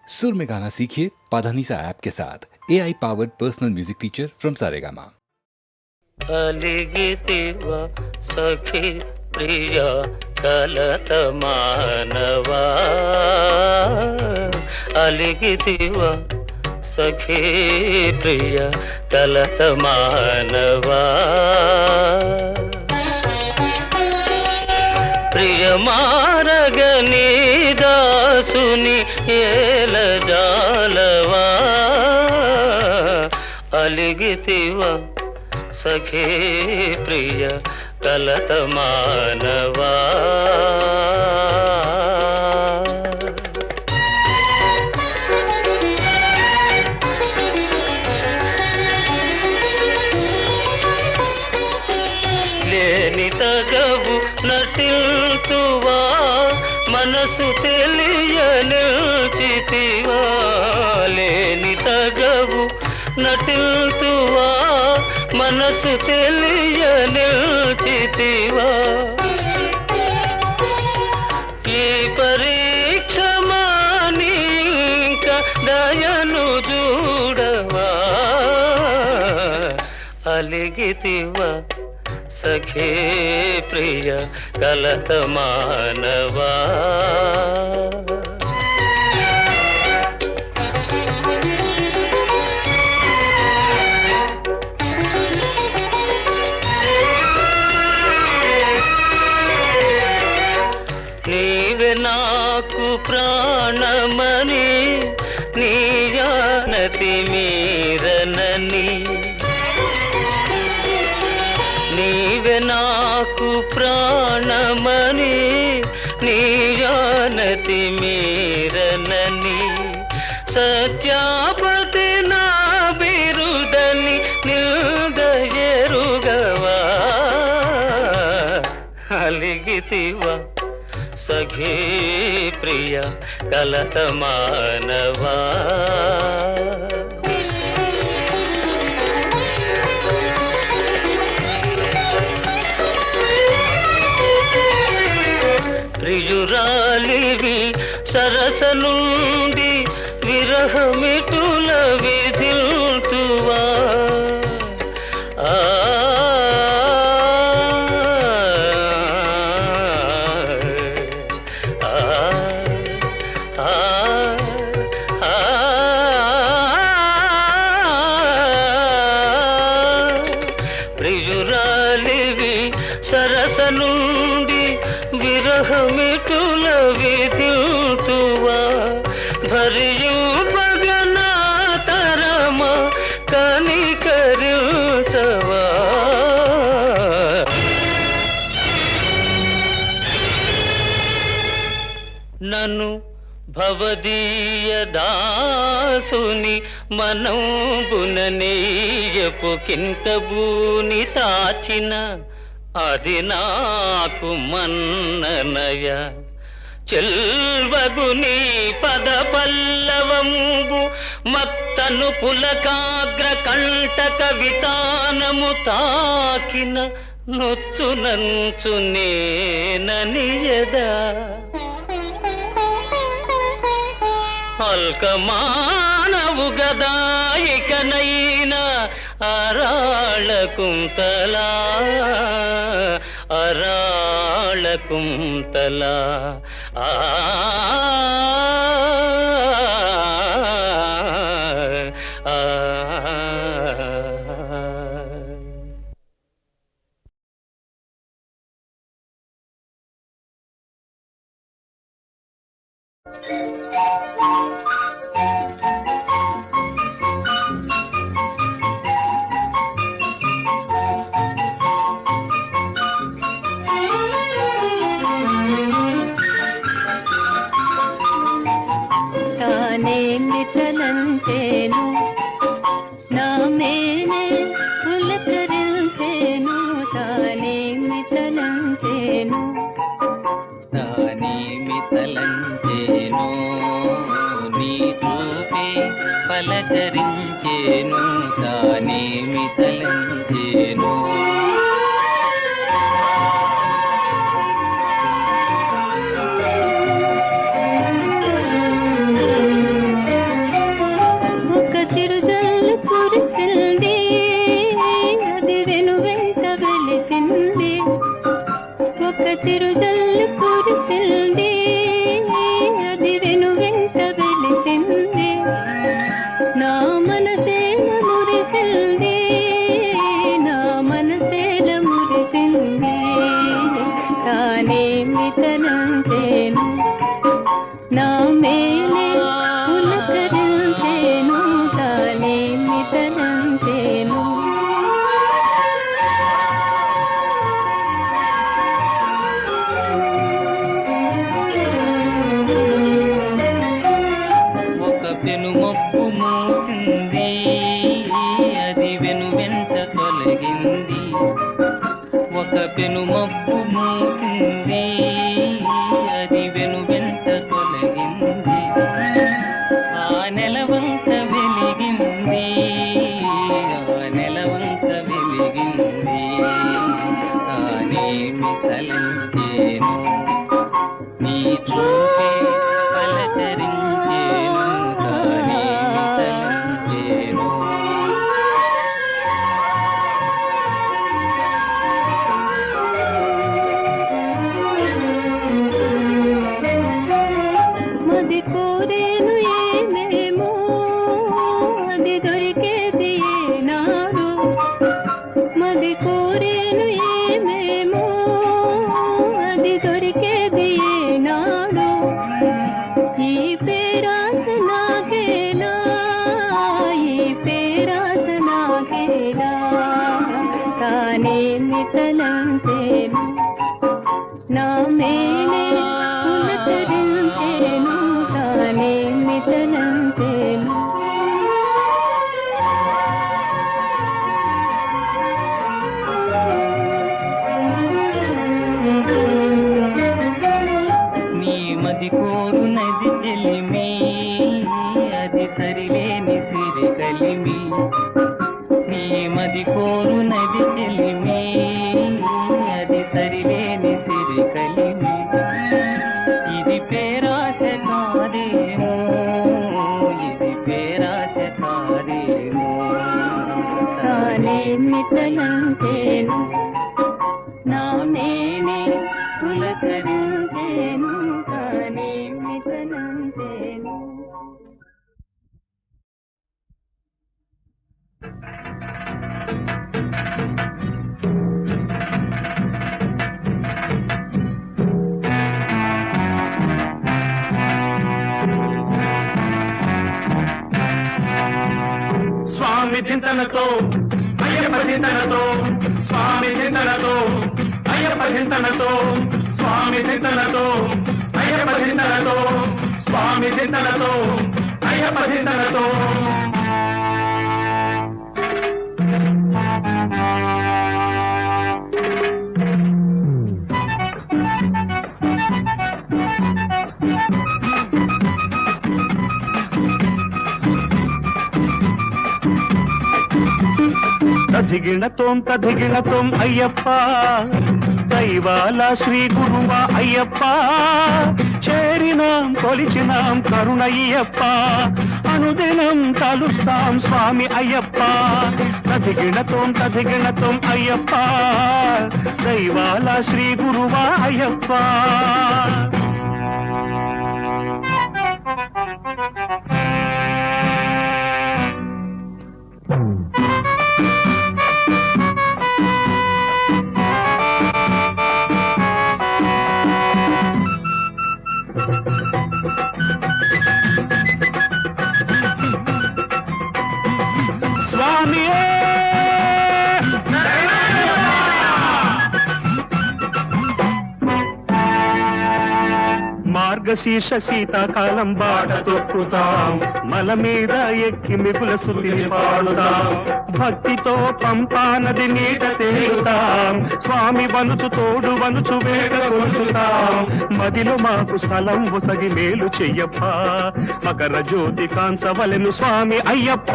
सुर में गाना सीखिए पाधानीसा ऐप के साथ AI powered personal music teacher from Saregama. అలిగితివ సఖి ప్రియ కలత మానవా అలిగితివ సఖి ప్రియ కలత మానవా ప్రియ మారగని దాసుని ఏల జాలవా అలిగితివ సఖీ ప్రియ కలత మానవా లేని తగవు నటిల్తువా మనసు తెలియనిల్చితివా లేని తగవు నటిల్తువా మనసు తెలియనిల్చితివా ఈ పరీక్ష మానింక దయను చూడవా అలిగితివా సఖీ ప్రియ కలత మానవా నీవే నాకు ప్రాణమని నీ జానతి మీరనని నీవే నాకు ప్రాణమని నీ జానతి మీరనని సత్యాపతి నా బిరుదని నిల్దయరుగవా అలిగితివా సఖీ ప్రియ కలత మానవా ప్రియురాలివి సరస నుండి విరహమిటుల విధిల్తువా ప్రియురాలివి సరస నుండి విరహమిటుల విధిల్తువా భరియు పగనా తరమ కనికరించవా నన్ను భవదీయ దాసుని మనంబుననేయపు కింకబూని తాచిన అది నాకు మన్ననయ చెల్వగుని పద పల్లవంబు మత్తను పులకాగ్ర కంటక వితానము తాకిన నొచ్చునంచు నేననియదా అల్కమానవు గదాయికనైనా అరాళ కుంతలా అరాళ కుంతలా ఆ పలకరించేను తానేమి తలంచేను. పెనుమొప్పు మూసింది, అది వెనువెంట తొలగింది. ఒక పెనుమొప్పు మూసింది, అది వెనువెంట తొలగింది. ఆ నెలవంక వెలిగింది, ఆ నెలవంక వెలిగింది. తానేమి తలంచేను, నీ చూపే పలకరించేను. తానేమి తలంచేను. మది కోరేను ఏమేమో, అది దొరికేది ఏనాడు. మది కోరేను ఏమేమో, అది దొరికేది ఏనాడు. ఈ పేరాస నాకేలా, ఈ పేరాస నాకేలా. తానేమి తలంచేను, నా మేనే పులకరించేను. తానేమి తలంచేను. నీ మది కోరునది చెలిమి, అది సరిలేని సిరి కలిమి. నీ మది కోరునది చెలిమి, అది సరిలేని సిరి కలిమి. ఇది పేరాశ కాదేమో, ఇది పేరాశ కాదేమో. తానేమి తలంచేను, నా మేనే పులకరించేను. తానేమి తలంచేను. స్వామి చింతనతో అయ్యప్ప చింతనతో, స్వామి చింతనతో అయ్యప్ప చింతనతో, స్వామి చింతనతో అయ్యప్ప చింతనతో, స్వామి చింతనతో అయ్యప్ప చింతనతో. తదిగిణతోం అయ్యప్ప, దైవాల శ్రీ గురువ అయ్యప్ప. చేరినాం కొలిచినాం కరుణయ్యప్ప, అనుదినం తలుస్తాం స్వామి అయ్యప్ప. తదిగిణతోం అయ్యప్ప, దైవాల శ్రీ గురువ అయ్యప్ప. మార్గశీర్ష శీతాకాలం బాట తొక్కుతాం, మల మీద ఎక్కి మిగుల శృతిని పాడుతాం. భక్తితో పంపా నది నీట తేలుతాం, స్వామి వనుచు తోడు వనుచు వేట కొలుతాం. మదిలో మాకు స్థలం ఒసగి మేలు చెయ్యప్ప, మకర జ్యోతి కాంచవలెను స్వామి అయ్యప్ప.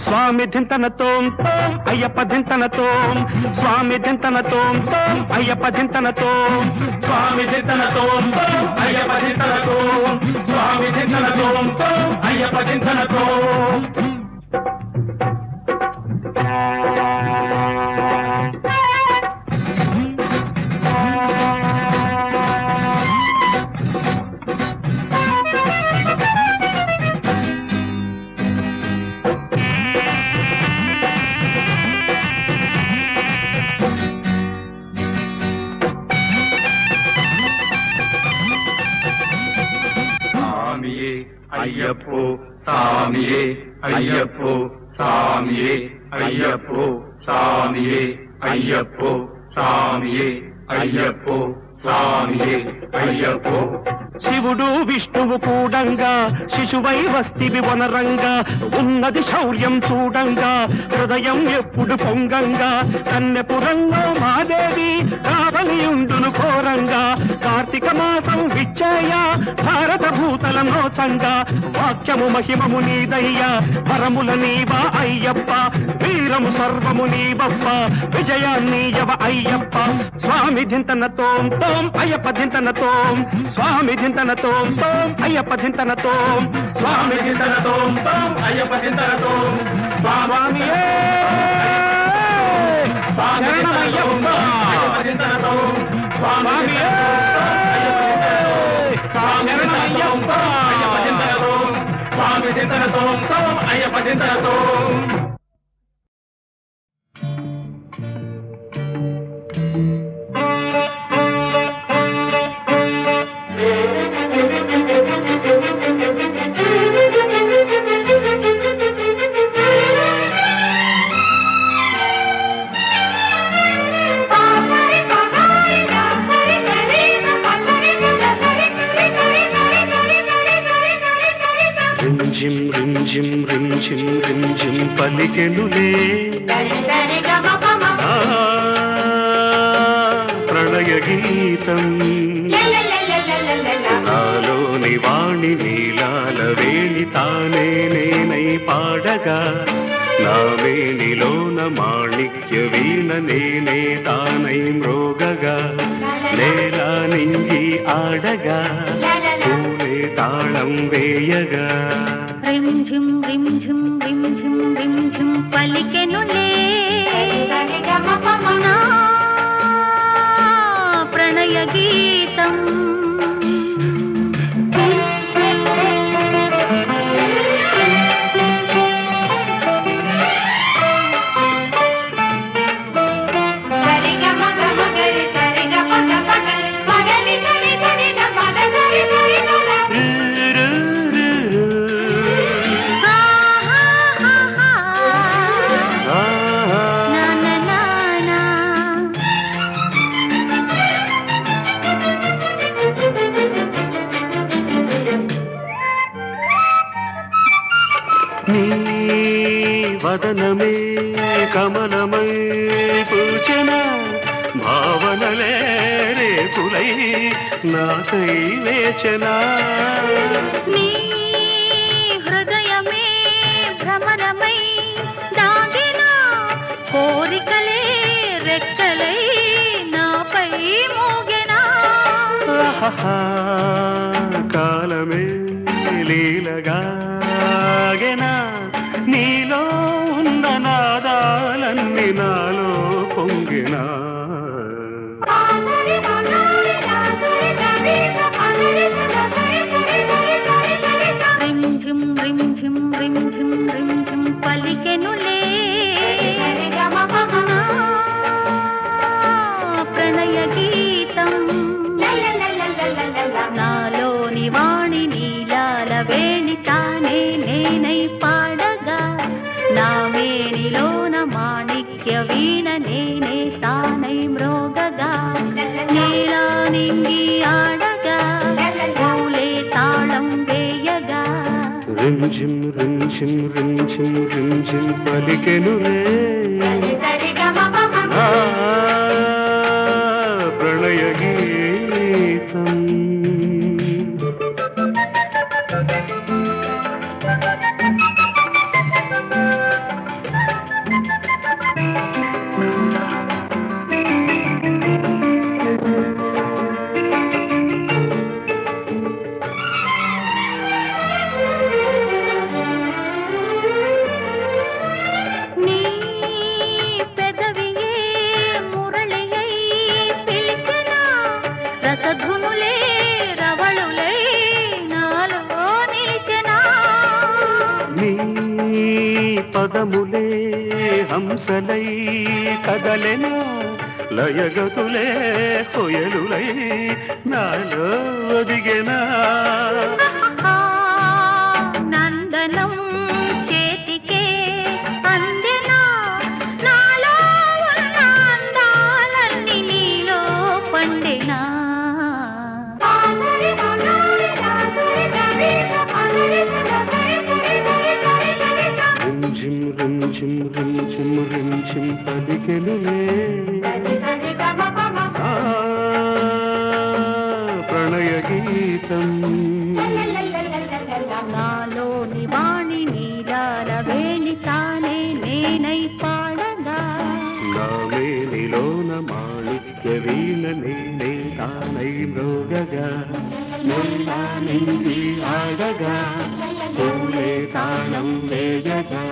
స్వామి ధింతనతో అయ్యప్ప ధింతనతో, స్వామి ధింతనతో అయ్యప్ప ధింతనతో, స్వామి ధింతనతో అయ్యప్ప ధింతనతో, స్వామి ధింతనతో అయ్యప్ప ధింతనతో. అయ్యప్పో సామియే, అయ్యప్పో సామియే, అయ్యప్పో సామియే, అయ్యప్పో సామియే, అయ్యప్పో స్వామియే అయ్యప్పో. శివుడు విష్ణువు కూడంగా శిశువై వస్తివి వనరంగా ఉన్నది శౌర్యం చూడంగా హృదయం ఎప్పుడు పొంగంగా కన్నెపురంలో మాదేవి కావలియుండును ఘోరంగా కార్తీక మాసం విచ్చేయ భారత భూతల నోచంగా వాక్యము మహిమము నీదయ్యా వరముల నీవా అయ్యప్ప వీరము సర్వము నీవప్ప విజయాన్నీయవ అయ్యప్ప స్వామి ధింతన తోం తోం అయ్యప్ప ధింతన తోం స్వామి ధింతన తోం తోం అయ్యప్ప ధింతన తోం స్వామి ధింతన తోం తోం అయ్యప్ప ధింతన తోం స్వామియే శరణమయ్యప్ప అయ్యప్ప ధింతన తోం స్వామియే శరణమయ్యప్ప అయ్యప్ప ధింతన తోం స్వామి ధింతన తోం తోం అయ్యప్ప ధింతన తోం. రింజిం రింజిం రింజిం రింజిం పలికెనులే ప్రణయ గీతం నాలోని వాణి నీలాల వేణి తానే నేనై పాడగా నా వేణిలోన మాణిక్య వీణ నేనే తానై మ్రోగగా నేలా నింగి ఆడగా పూలే తాళం వేయగా రింఝిం రింఝిం రింఝిం రింఝిం పలికెనులే నా ప్రణయ గీతం వదనమే కమలమై పూచన భావనలే రేపులై నాకై వేచనా నీ హృదయమే భ్రమరమై దాగిన కోరికలే రెక్కలై నాపై మోగెనా కాలమే లీలగాగెనా నీలో ఉన్న నాదాలన్నీ నాలో పొంగినా రింఝిం రింఝిం రింఝిం రింఝిం పలికెనులే ప్రణయ గీతం నాలోని వాణి నీలాల వేణి తానే నేనై పాడగా నా వేణిలోన మాణిక్య వీణ నేనే తానై మ్రోగగా నేలా నింగి ఆడగా పూలే తాళం వేయగా రింజిం రింజిం రింజిం రింజిం పలికెనులే ప్రణయ గీతం. నీ పెదవియే మురళియై పిలిచిన రసధునులే రవళులై నాలో నిలిచెనా నీ పదములే హంసలై కదలెనా లయగతులే కొయలులై నాలో ఒదిగెనా నందనం చేతికే అందెనా నాలో ఉన్న అందాలన్నీ నీలో పండెనా నాట్యవీణ నేనే తానై మ్రోగగా మొన్న నిండి ఆడగా పూలే తాళం వేయగా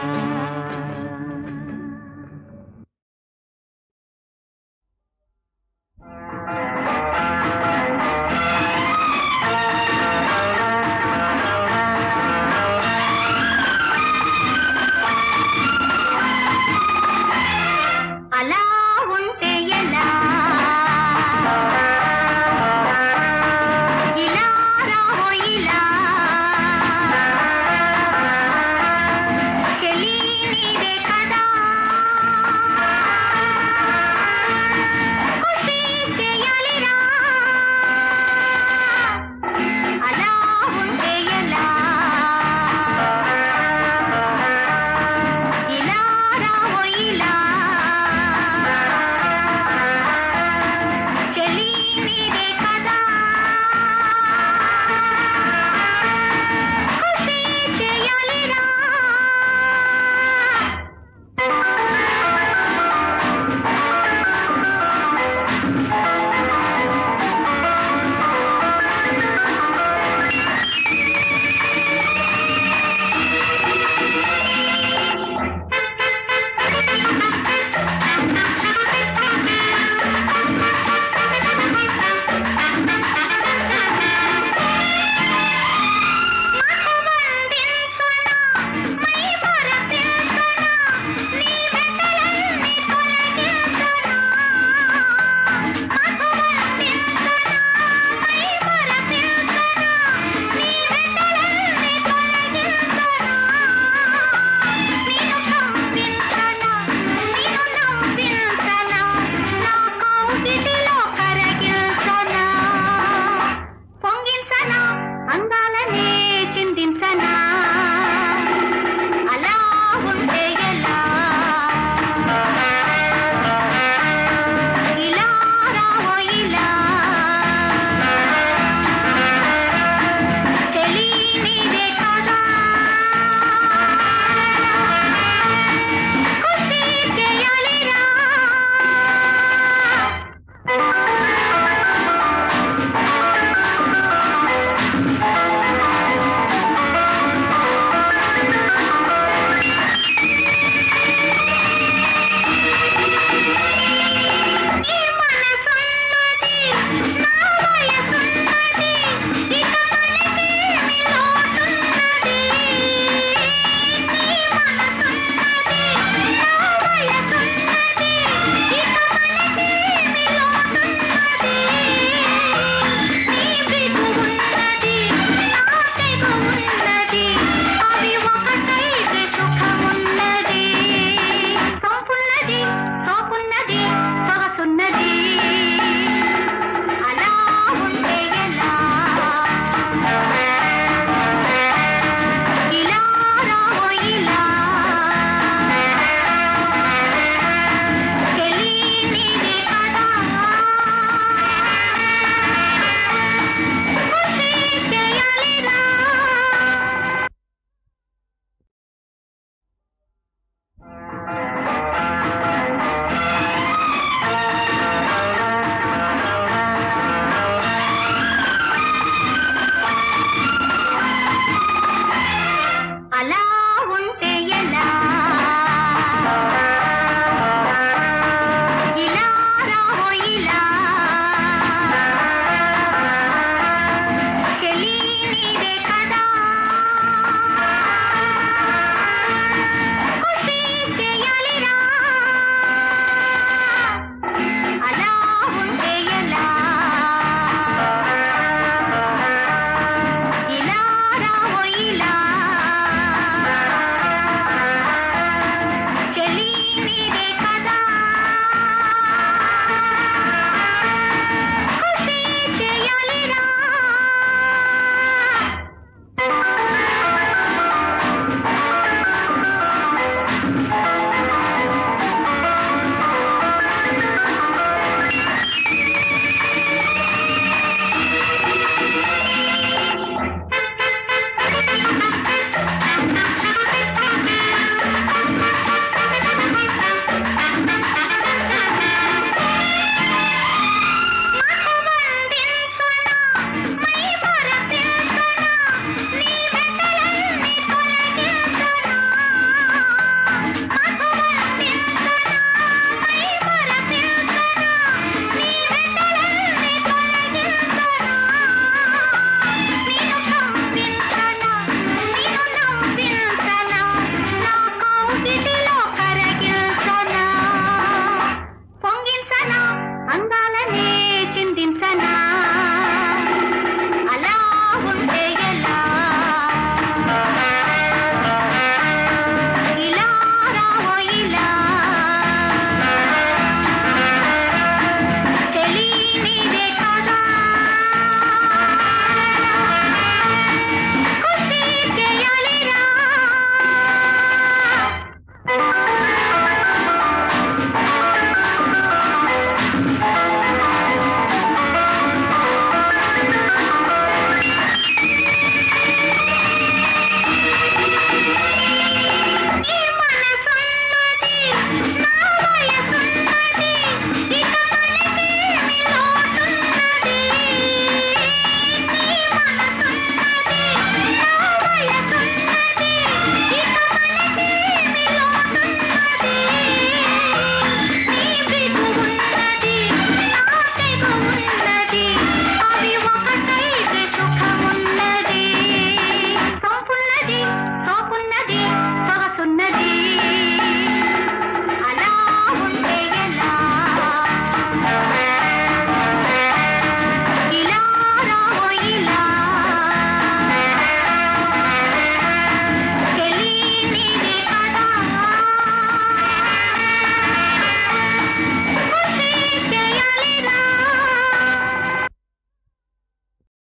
అలా ఉంటే ఎలా ఇలా రావో ఇలా చెలి నీదే కదా ఖుషి చేయాలిరా అలా ఉంటే ఎలా ఇలా రావో ఇలా చెలి నీదే కదా ఖుషి చేయాలిరా అందాలనే చిందించనా అలా ఉంటే ఎలా ఇలా రావో ఇలా చెలి నీదే కదా ఖుషి చేయాలిరా నీ మనసున్నది నా వయసున్నది ఇక మనకేమి లోటున్నది నీ మనసున్నది నా వయసున్నది ఇక మనకేమి లోటున్నది నీ బిగు ఉన్నది నా తెగు ఉన్నది అవి ఒకటైతే సుఖమున్నది సొంపున్నది సోకున్నది సొగసున్నది అలా ఉంటే ఎలా ఇలా రావో ఇలా చెలి నీదే కదా ఖుషి చేయాలిరా అలా